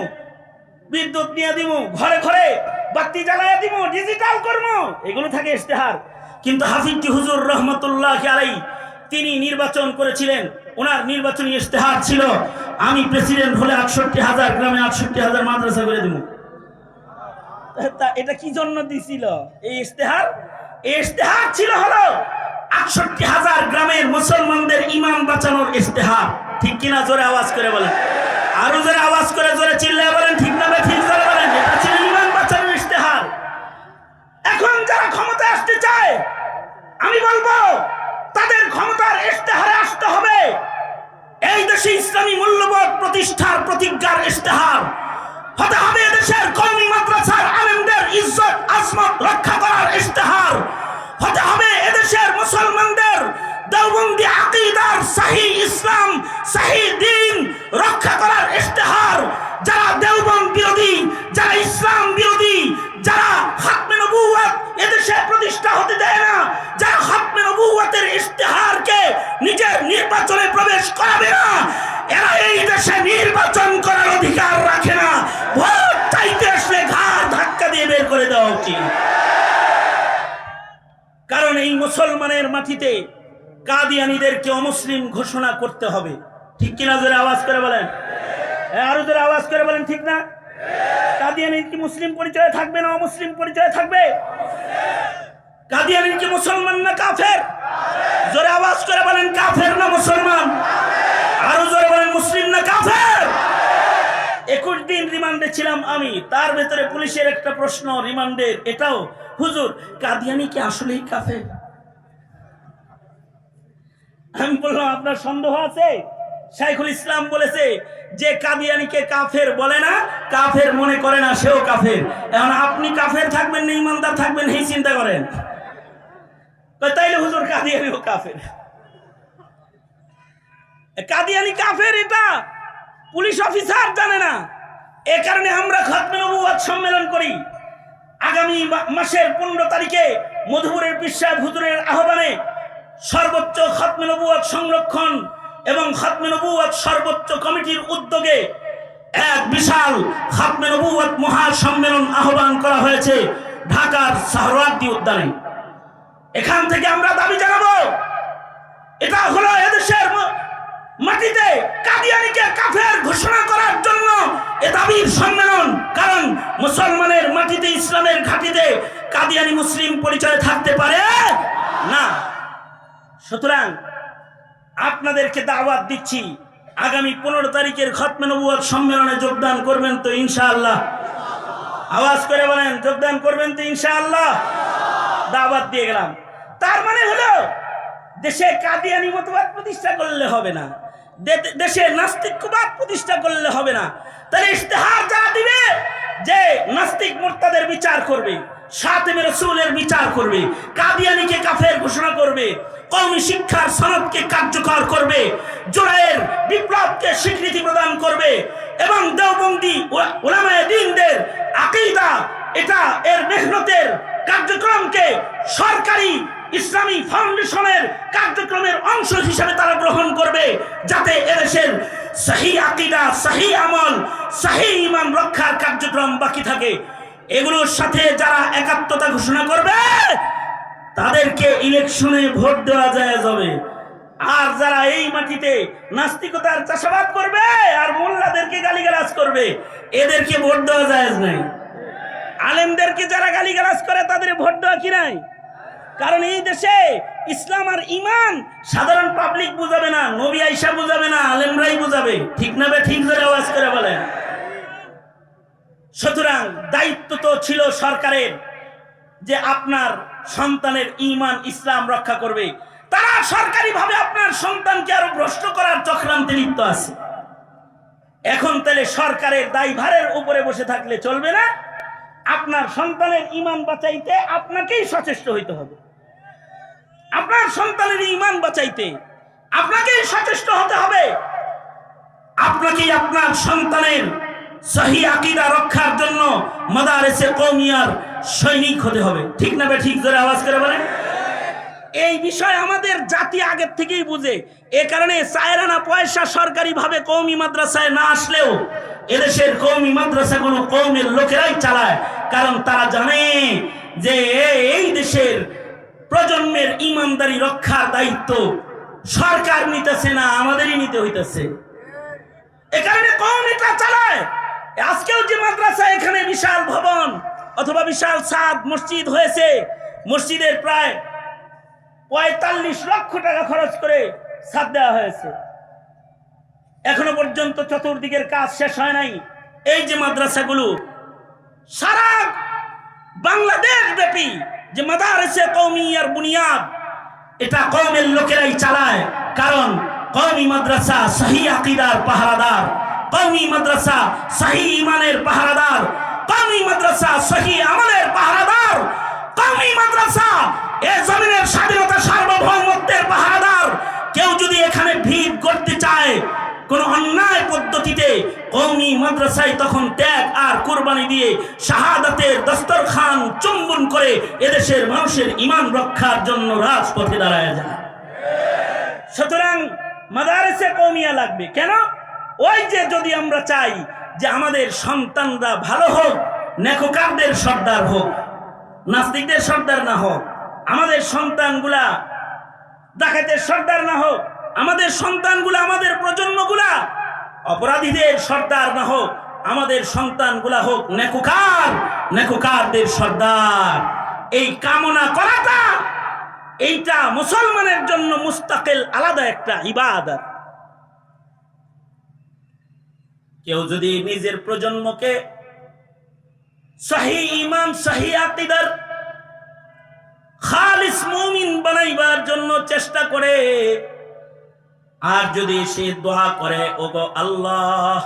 Speaker 1: বিদ্যুৎ নিয়ে দিব, ঘরে ঘরে বাতি জ্বালাইয়া দিব, ডিজিটাল করবো, এগুলো থাকে ইশতেহার। কিন্তু হাফিজি হুজুর রহমতুল্লাহ আলাইহি তিনি নির্বাচন করেছিলেন, ওনার নির্বাচনী ইশতেহার ছিল, আমি প্রেসিডেন্ট হলে ৬৮,০০০ গ্রামে ৬৮,০০০ মাদ্রাসা করে দেবো। এটা কি জন্য দিছিল এই ইশতেহার? এই ইশতেহার ছিল হলো ৬৮,০০০ গ্রামের মুসলমানদের ঈমান বাঁচানোর ইশতেহার। ঠিক কিনা? জোরে আওয়াজ করে বলেন, আরো জোরে আওয়াজ করে, জোরে চিল্লায় বলেন, ঠিক না ঠিক জোরে বলেন। এটা ছিল ঈমান বাঁচানোর ইশতেহার। এখন যারা ক্ষমতায় আসতে চায়, আমি বলবো তাদের ক্ষমতার ইশতেহারে আসতে হবে এই দেশে ইসলামী মূল্যবোধ প্রতিষ্ঠার প্রতিজ্ঞার ইশতেহার, হতে হবে এদেশের কওমি মাদ্রাসার আলেমদের ইজ্জত আজমত রক্ষা করার ইশতেহার, হতে হবে এদেশের মুসলমানদের দেওবন্দি আকীদার সহি ইসলাম সহি দ্বীন রক্ষা করার ইশতেহার। যারা দেওবন্দ বিরোধী, যারা ইসলাম বিরোধী, যারা খাতমে নবুয়ত এদেশে প্রতিষ্ঠা হতে দেয় না, যারা খাতমে নবুয়তের ইশতেহারকে নিজের নির্বাচনে প্রবেশ করাবে না, এরা এই দেশে নির্বাচন করার অধিকার রাখে না। ভোট চাইতে আসলে ঘাড় ধাক্কা দিয়ে বের করে দেওয়া উচিত। কারণ এই মুসলমানের মাটিতে কাদিয়ানীদেরকে অমুসলিম ঘোষণা করতে হবে। ঠিক কিনা? জোরে আওয়াজ করে বলেন, আরো জোরে আওয়াজ করে বলেন, ঠিক না? কাদিয়ানী কি মুসলিম পরিচয় থাকবে না অমুসলিম পরিচয় থাকবে? কাদিয়ানী কি মুসলমান না কাফের? জোরে আওয়াজ করে বলেন, কাফের না মুসলমান? আরো জোরে বলেন, মুসলিম না কাফের? 21 দিন রিমান্ডে ছিলাম আমি, তার ভেতরে পুলিশের একটা প্রশ্ন রিমান্ডের এটাও, হুজুর কাদিয়ানী কি আসলেই কাফের? আমি বললাম, আপনার সন্দেহ আছে? শাইখুল ইসলাম বলেছে যে কাদিয়ানীকে কাফের বলে না, কাফের মনে করে না, সেও কাফের। এখন আপনি কাফের থাকবেন না ইমানদার থাকবেন, এই চিন্তা করেন। তাইলে হুজুর কাদিয়ানীও কাফের। কাদিয়ানী কাফের এটা পুলিশ অফিসার জানে না। এ কারণে আমরা খাতমে নবুয়ত সম্মেলন করি। আগামী মাসের 15 তারিখে মধুপুরের পীর সাহেব হুজুরের আহ্বানে সর্বোচ্চ খতমে নবুয়ত সংরক্ষণ এবং খতমে নবুয়ত সর্বোচ্চ কমিটির উদ্যোগে এক বিশাল খতমে নবুয়ত মহাসম্মেলন আহ্বান করা হয়েছে ঢাকার সোহরাওয়ার্দী উদ্যানে। এখান থেকে আমরা দাবি জানাবো, এটা হলো এদেশের মাটিতে কাদিয়ানীকে কাফের ঘোষণা করার জন্য এ দাবির সম্মেলন। কারণ মুসলমানের মাটিতে, ইসলামের ঘাঁটিতে কাদিয়ানী মুসলিম পরিচয় থাকতে পারে না। সুতরাং আপনাদেরকে দাওয়াত দিচ্ছি, আগামী 15 তারিখের খতমে নবুয়ত সম্মেলনে যোগদান করবেন তো ইনশাআল্লাহ? আওয়াজ করে বলেন, যোগদান করবেন তো ইনশাআল্লাহ? দাওয়াত দিয়ে গেলাম। তার মানে হলো দেশে কাদিয়ানী মতবাদ প্রতিষ্ঠা করলে হবে না, দেশে নাস্তিকবাদ প্রতিষ্ঠা করলে হবে না। তাহলে ইশতেহার যারা দিবে যে নাস্তিক মুরতাদের বিচার করবে, শাতিমে রাসূলের বিচার করবে, কাদিয়ানীকে কাফের ঘোষণা করবে, কওমি শিক্ষার সনদকে কার্যকর করবে, জুলাইয়ের বিপ্লবকে স্বীকৃতি প্রদান করবে এবং দেওবন্দি উলামায়ে দ্বীনদের আকীদা, এটা এর মেহনতের কার্যক্রমকে সরকারি ইসলামী ফাউন্ডেশনের কার্যক্রমের অংশ হিসেবে তারা গ্রহণ করবে, যাতে এদেশের সহি আকীদা, সহি আমল, সহি ঈমান রক্ষার কার্যক্রম বাকি থাকে। এগুলোর সাথে যারা একাত্মতা ঘোষণা করবে তাদেরকে ইলেকশনে ভোট দেওয়া যায় যাবে। আর যারা এই মাটিতে নাস্তিকতার চাষাবাদ করবে আর মোল্লাদেরকে গালিগালাজ করবে, এদেরকে ভোট দেওয়া যায় নাই। আলেমদেরকে যারা গালিগালাজ করে তাদের ভোট দেওয়া কি নাই? কারণ এই দেশে ইসলাম আর ঈমান সাধারণ পাবলিক বুঝাবে না, নবী আয়েশা বুঝাবে না, আলেমরাই বুঝাবে। ঠিক না বে ঠিক? জোরে আওয়াজ করে বলেন। সুতরাং দায়িত্ব তো ছিল সরকারের যে আপনার সন্তানের ঈমান ইসলাম রক্ষা করবে। তারা সরকারিভাবে আপনার সন্তানকে আরো ভ্রষ্ট করার চক্রান্তে লিপ্ত আছে। এখন তাহলে সরকারের দায়ভারের উপরে বসে থাকলে চলবে না। আপনার সন্তানের ঈমান বাঁচাইতে আপনাকেই সচেষ্ট হইতে হবে। আপনার সন্তানের ঈমান বাঁচাইতে আপনাকেই সচেষ্ট হতে হবে। আপনাকেই আপনার সন্তানের সহি আকীদা রক্ষার জন্য মাদারিসে কওমিয়ার সৈনিক হতে হবে। ঠিক না বে ঠিক? জোরে আওয়াজ করে বলেন। এই বিষয় আমাদের জাতি আগের থেকেই বুঝে। এ কারণে চায়রানা পয়সা সরকারিভাবে কওমি মাদ্রাসায় না আসলেও এদেশের কওমি মাদ্রাসাগুলো কওমের লোকেরাই চালায়। কারণ তারা জানে যে এই দেশের প্রজন্মের ঈমানদারি রক্ষার দায়িত্ব সরকার নিতেছে না, আমাদেরই নিতে হইতেছে। এ কারণে কওমিটা চালায়। আজকেও যে মাদ্রাসা, এখানে বিশাল ভবন অথবা বিশাল ছাদ মসজিদ হয়েছে, মসজিদের প্রায় 45 লক্ষ টাকা খরচ করে ছাদ দেওয়া হয়েছে। এখনো পর্যন্ত চতুর্দিকের কাজ শেষ হয় নাই। এই যে মাদ্রাসাগুলো সারা বাংলাদেশ ব্যাপী যে মাদারিসে কওমিয়ার বুনিয়াদ, এটা কওমের লোকেরাই চালায়। কারণ কওমি মাদ্রাসা সহি আকীদার পাহারাদার, কওমি মাদ্রাসা সহি ঈমানের পাহারাদার, কওমি মাদ্রাসা সহি আমলের পাহারাদার, কওমি মাদ্রাসা এই জমিনের স্বাধীনতা সার্বভৌমত্বের পাহারাদার। কেউ যদি এখানে ভিড় করতে চায় কোন অন্যায় পদ্ধতিতে, কওমি মাদ্রাসায় তখন ত্যাগ আর কুরবানি দিয়ে শাহাদাতের দস্তরখান চুম্বন করে এদেশের মানুষের ঈমান রক্ষার জন্য রাজপথে দাঁড়ায় যায়। সুতরাং মাদারিসে কওমিয়া লাগবে। কেন? ওই যে যদি আমরা চাই যে আমাদের সন্তানরা ভালো হোক, নেককারদের সর্দার হোক, নাস্তিকদের সর্দার না হোক, আমাদের সন্তানগুলা ডাকাতের সর্দার না হোক, আমাদের সন্তানগুলা, আমাদের প্রজন্মগুলা অপরাধীদের সর্দার না হোক, আমাদের সন্তানগুলা হোক নেককার, নেককারদের সর্দার। এই কামনা করাটা, এইটা মুসলমানের জন্য মুস্তাকিল আলাদা একটা ইবাদত। কেউ যদি নিজের প্রজন্মকে সহি ঈমান, সহি আকীদার খালিস মুমিন বানাইবার জন্য চেষ্টা করে, আর যদি সে দোয়া করে, ওগো আল্লাহ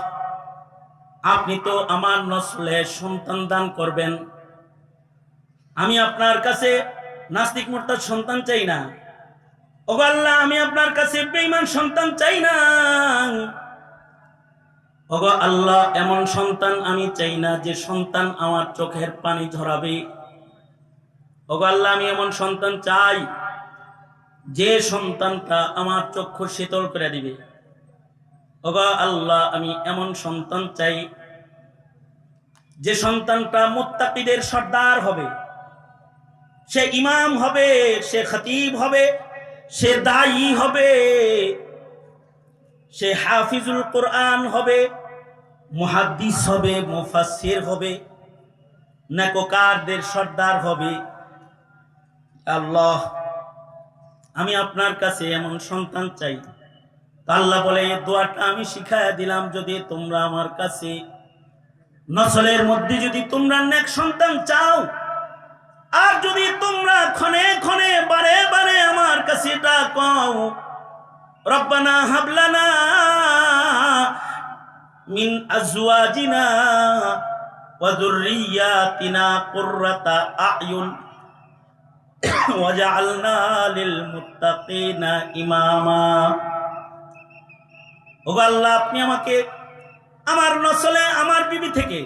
Speaker 1: আপনি তো আমার নসলে সন্তান দান করবেন, আমি আপনার কাছে নাস্তিক মুরতাদ সন্তান চাই না, ওগো আল্লাহ আমি আপনার কাছে বেঈমান সন্তান চাই না, ওগো আল্লাহ এমন সন্তান আমি চাই না যে সন্তান আমার চোখের পানি ঝরাবে, ওগো আল্লাহ আমি এমন সন্তান চাই যে সন্তানটা আমার চক্ষু শীতল করে দিবে। ওগো আল্লাহ, আমি এমন সন্তান চাই যে সন্তানটা মুত্তাকিদের সর্দার হবে, সে ইমাম হবে, সে খতিব হবে, সে দায়ী হবে, সে হাফিজুল কোরআন হবে, মুহাদ্দিস হবে, মুফাসসির হবে, নেককারদের সর্দার হবে। আল্লাহ, আমি আপনার কাছে এমন সন্তান চাই। আল্লাহ বলে, এই দোয়াটা আমি শিখাইয়া দিলাম, যদি তোমরা আমার কাছে নসলের মধ্যে যদি তোমরা নেক সন্তান চাও, আর যদি তোমরা ক্ষণে ক্ষণে বারে বারে আমার কাছে ডাকো, রব্বানা হাবলানা মিন আজওয়াজিনা ওয়া যুররিয়াতিনা কুররাতা আয়ুন ওয়াজআলনা লিল মুত্তাকিনা ইমামা। ওগো আল্লাহ, আপনি আমাকে আমার নসলে, আমার বিবি থেকে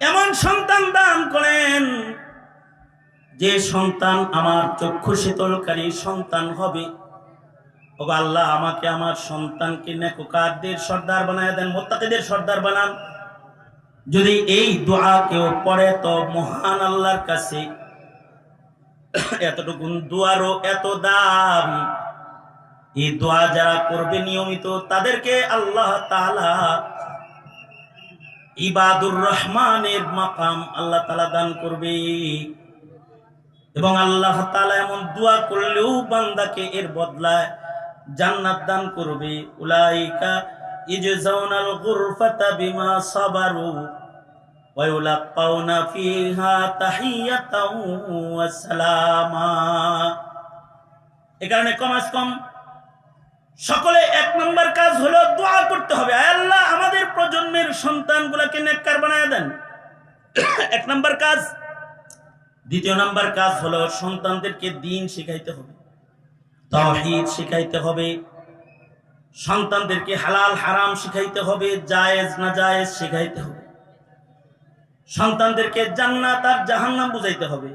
Speaker 1: এমন সন্তান দান করেন যে সন্তান আমার চক্ষু শীতলকারী সন্তান হবে। ওগো আল্লাহ, আমাকে আমার সন্তানকে নেককারদের সর্দার বানায় দেন, মুত্তাকিদের সর্দার বানান। যদি এই দোয়া কেউ পড়ে তো মহান আল্লাহর কাছে এতটুকু দোয়ারও এত দাম। এই দোয়া যারা করবে নিয়মিত, তাদেরকে আল্লাহ তাআলা ইবাদুর রহমানের মাকাম আল্লাহ তাআলা দান করবে। এবং আল্লাহ তাআলা এমন দোয়া করলেও বান্দাকে এর বদলায় জান্নাত দান করবে। উলাইকা ইজজাউনাল গুরফাতা বিমা সাবারু ওয়া ইউলাকাউনা ফিহা তাহিয়াতাও ওয়া সালামা। এই কারণে কমাস কম সকলে এক নম্বর কাজ হলো দোয়া করতে হবে, আল্লাহ আমাদের প্রজন্মের সন্তানগুলোকে নেককার বানায় দেন। এক নম্বর কাজ। দ্বিতীয় নম্বর কাজ হলো সন্তানদেরকে দ্বীন শিখাইতে হবে, তাওহীদ শিখাইতে হবে, সন্তানদেরকে হালাল হারাম শিখাইতে হবে, জায়েজ না জায়েজ শিখাইতে হবে, সন্তানদেরকে জান্নাত আর জাহান্নাম বুঝাইতে হবে,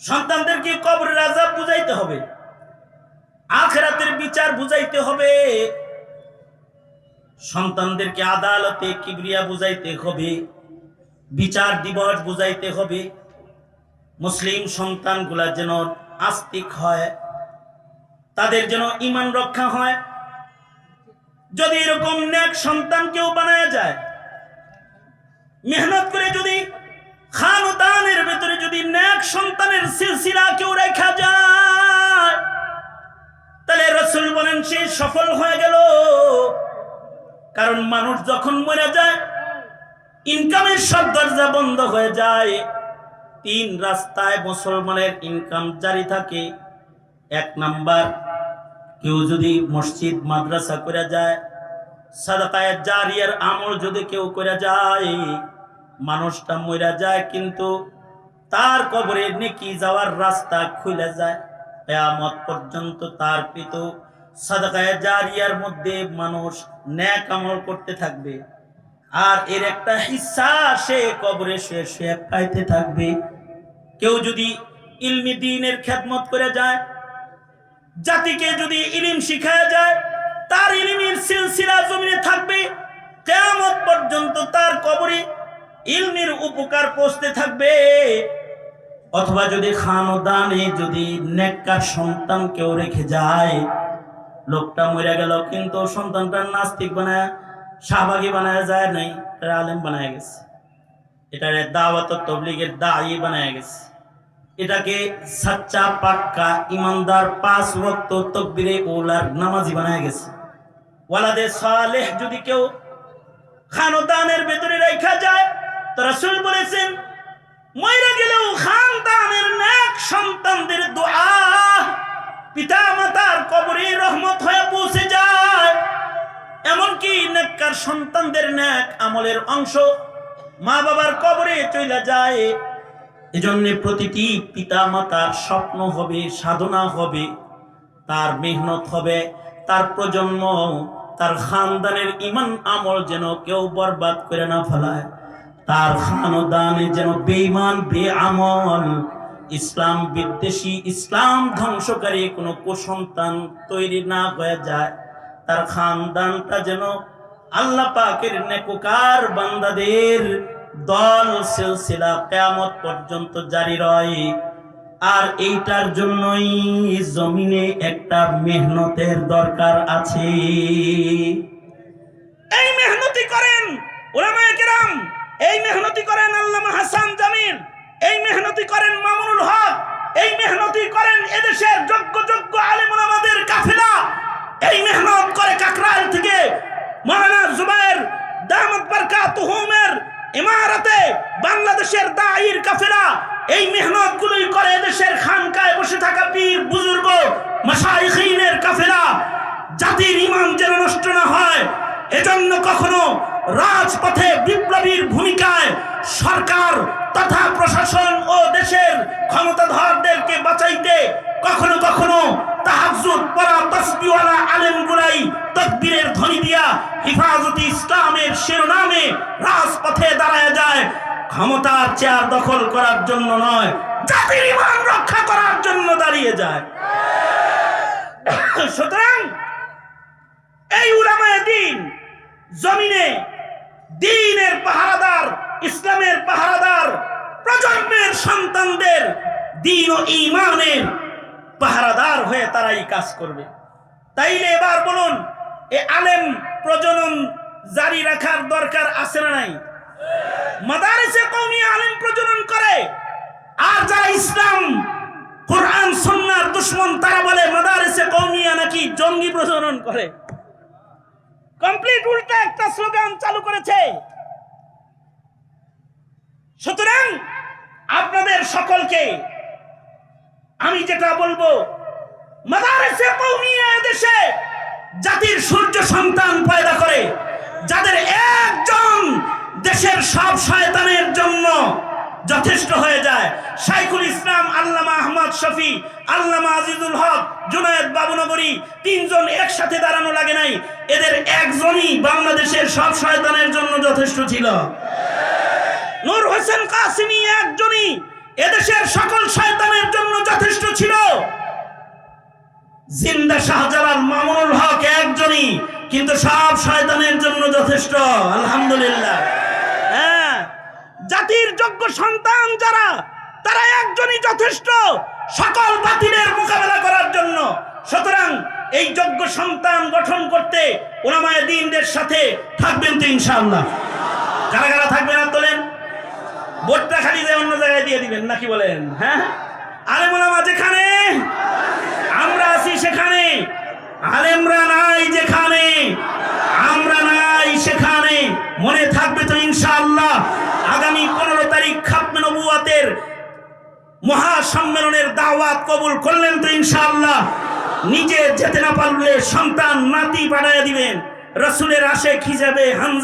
Speaker 1: সন্তানদেরকে কবরের আযাব বুঝাইতে হবে, আখিরাতের বিচার বুঝাইতে হবে, সন্তানদেরকে আদালতে কিবরিয়া বুঝাইতে হবে, বিচার দিবস বুঝাইতে হবে। মুসলিম সন্তানগুলা যেন আস্তিক হয়, তাদের যেন ঈমান রক্ষা হয়। যদি এরকম নেক সন্তান কেউ বানায় যায়, মেহনত করে যদি খানদানের ভিতরে যদি নেক সন্তানের সিলসিলা কেউ রেখা যায়, তাহলে রাসূল বলেন সে সফল হয়ে গেল। কারণ মানুষ যখন মরে যায়, ইনকামের সব দরজা বন্ধ হয়ে যায়। তিন রাস্তায় মুসলমানের ইনকাম জারি থাকে। এক নাম্বার, কেউ যদি মসজিদ মাদ্রাসা করে যায়, সাদাকায়ে জারিয়ার আমল যদি কেউ করে যায়, মানুষটা মরে যায় কিন্তু তার কবরে নেকি যাওয়ার রাস্তা খুলে যায়। কিয়ামত পর্যন্ত তার কৃত সাদাকায়ে জারিয়ার মধ্যে মানুষ নেক আমল করতে থাকবে, আর এর একটা হিস্সা সে কবরে সে পাইতে থাকবে। কেউ যদি ইলমি দ্বীনের খেদমত করে যায়, জাতিকে যদি ইলম শিখায় যায়, তার ইলমের সিলসিলা জমিনে থাকবে, কিয়ামত পর্যন্ত তার কবরে ইলমের উপকার পৌঁছতে থাকবে। অথবা যদি খানদানে যদি নেককার সন্তান কেউ রেখে যায়, লোকটা মরে গেল কিন্তু সন্তানটা নাস্তিক বানায়, শাহবাগী বানায় যায় নাই, তার আলেম বানায় গেছে, এটারে দাওয়াত ও তাবলীগের দায়ী বানায় গেছে, এটাকে সাচ্চা পাক্কা ইমানদার 5 ওয়াক্ত তাকবীরে উলার নামাজি বানায় গেছে। ওয়ালাদে সালেহ যদি কেউ খানদানের ভিতরে রেখা যায়, তো রাসূল বলেছেন মরে গেলেও খানদানের নেক সন্তানদের দোয়া পিতা মাতার কবরে রহমত হয়ে পৌঁছে যায়। এমনকি নেককার সন্তানদের নেক আমলের অংশ মা বাবার কবরে চলে যায়। এজন্য প্রতিটি পিতা মাতার স্বপ্ন হবে, সাধনা হবে, তার মেহনত হবে, তার প্রজন্ম, তার খানদানের ঈমান আমল যেন কেউ বরবাদ করে না ফেলায়, তার খানদানে যেন বেঈমান বেআমল ইসলাম বিদ্বেষী, ইসলাম ধ্বংসকারী কোনো কুসন্তান তৈরি না হয়ে যায়, তার খানদানটা যেন আল্লাহ পাকের নেককার বান্দাদের দল সিলসিলা কিয়ামত পর্যন্ত জারি রয়। আর এইটার জন্যই জমিনে একটা মেহনতের দরকার আছে। এই মেহনতি করেন উলামায়ে কেরাম, এই মেহনতি করেন আল্লামা হাসান জামিল, এই মেহনতি করেন মামুনুল হক, এই মেহনতি করেন এদেশের যোগ্য যোগ্য আলেম ওলামাদের কাফেলা, এই মেহনত করে কাকরাইল থেকে মাওলানা জুবায়ের দামাত বারকাতুহুমের ইমারতে বাংলাদেশের দাঈর কাফেলা, এই মেহনত গুলোই করে এদেশের খানকায় বসে থাকা পীর বুজুর্গ মাশায়েখিনের কাফেলা। জাতির ঈমান যেন নষ্ট না হয়, এজন্য কখনো রাজপথে বিপ্লবীর ভূমিকায় সরকার তথা প্রশাসন ও দেশের ক্ষমতাধরদেরকে বাঁচাইতে কখনো কখনো তাহাজ্জুদ পড়া তাসবিহওয়ালা আলেমগুলাই তাকবীরের ধ্বনি দিয়া হিফাজতে ইসলামের শিরোনামে রাজপথে দাঁড়ায় যায়, ক্ষমতার চেয়ার দখল করার জন্য নয়, জাতির ঈমান রক্ষা করার জন্য দাঁড়িয়ে যায়। সুতরাং এই উলামায়ে দ্বীন জমিনে দ্বীনের পাহারাদার, ইসলামের পাহারাদার, প্রজন্মের সন্তানদের দ্বীন ও ঈমানের পাহারাদার হয়ে তারাই কাজ করবে। তাইলে এবার বলুন, এই আলেম প্রজনন জারি রাখার দরকার আছে না নাই? মাদারিসে কওমিয়া আলেম প্রজনন করে, আর যারা ইসলাম কোরআন সুন্নাহর দুশমন তারা বলে মাদারিসে কওমিয়া নাকি জঙ্গি প্রজনন করে। কমপ্লিট উল্টা একটা স্লোগান চালু করেছে। সুতরাং আপনাদের সকলকে আমি যেটা বলবো, মাদারিসে কওমিয়া দেশে জাতির সূর্য সন্তান পয়দা করে, যাদের একজন দেশের সব শয়তানের জন্য যথেষ্ট হয়ে যায়। শাইখুল ইসলাম আল্লামা আহমদ শফি, আল্লামা আজিজুল হক, জুনায়েদ বাবুনগরী, তিনজন একসাথে দাঁড়ানো লাগে নাই, এদের একজনই বাংলাদেশের সব শয়তানের জন্য যথেষ্ট ছিল। নূর হোসেন কাসিমি একজনই এদেশের সকল শয়তানের জন্য যথেষ্ট ছিল। জিন্দা শাহজালাল মামুনুল হক একজনই, কিন্তু সব শয়তানের জন্য যথেষ্ট। আলহামদুলিল্লাহ। হ্যাঁ, জাতির যোগ্য সন্তান যারা, তারা একজনই যথেষ্ট সকল বাতিলের মোকাবেলা করার জন্য। সুতরাং এই যোগ্য সন্তান গঠন করতে উলামায়ে দ্বীনদের সাথে থাকবেন তো ইনশাআল্লাহ? কারা কারা থাকবেন আর তোলেন? ভোটটা খালি যে অন্য জায়গায় দিয়ে দিবেন নাকি বলেন? হ্যাঁ, আলেম ওলামা যেখানে, আমরা আছি সেখানে, আলেমরা নাই যেখানে, আমরা নাই সেখানে। মনে থাকবে তো ইনশাআল্লাহ? আগামী 15 তারিখ খাতমে নবুয়তের মহাসম্মেলনের দাওয়াত কবুল করলেন তো ইনশাআল্লাহ? নিজে যেতে না পারলে সন্তান নাতি পাঠাইয়া দিবেন। রাসূলের আশিক হিসাবে হামজা